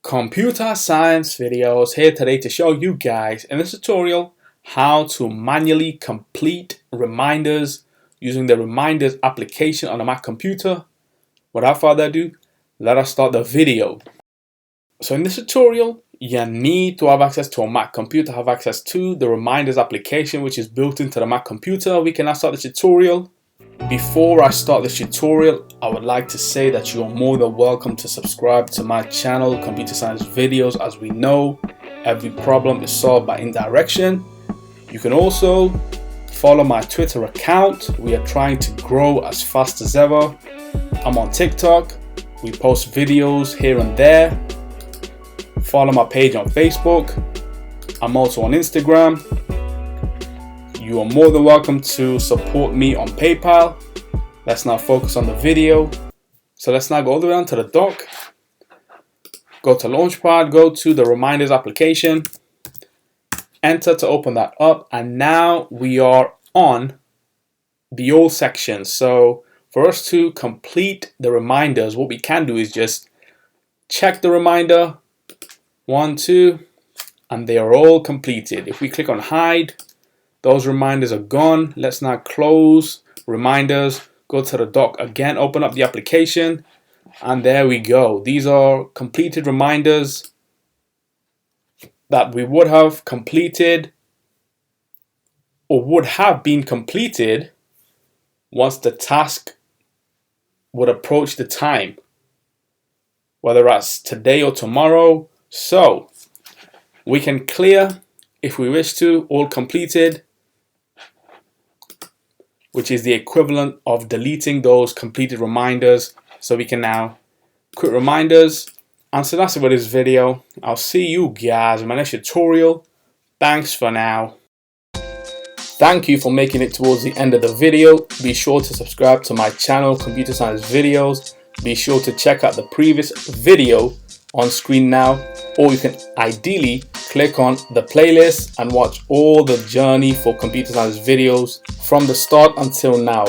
Computer science videos here today to show you guys in this tutorial how to manually complete reminders using the reminders application on a Mac computer. Without further ado, let us start the video. So in this tutorial, you need to have access to a Mac computer, have access to the reminders application which is built into the Mac computer. We can now start the tutorial. Before I start this tutorial, I would like to say that you are more than welcome to subscribe to my channel, Computer Science Videos. As we know, every problem is solved by indirection. You can also follow my Twitter account. We are trying to grow as fast as ever. I'm on TikTok. We post videos here and there. Follow my page on Facebook. I'm also on Instagram. You are more than welcome to support me on PayPal. Let's now focus on the video. So let's now go all the way down to the dock. Go to Launchpad, go to the reminders application. Enter to open that up. And now we are on the old section. So for us to complete the reminders, what we can do is just check the reminder. 1, 2, and they are all completed. If we click on hide, those reminders are gone. Let's now close reminders, go to the dock again, open up the application, and there we go. These are completed reminders that we would have completed or would have been completed once the task would approach the time, whether that's today or tomorrow. So we can clear if we wish to, all completed, which is the equivalent of deleting those completed reminders. So we can now quit reminders. And so that's it for this video. I'll see you guys in my next tutorial. Thanks for now. Thank you for making it towards the end of the video. Be sure to subscribe to my channel, Computer Science Videos. Be sure to check out the previous video on screen now, or you can ideally click on the playlist and watch all the journey for Computer Science videos from the start until now.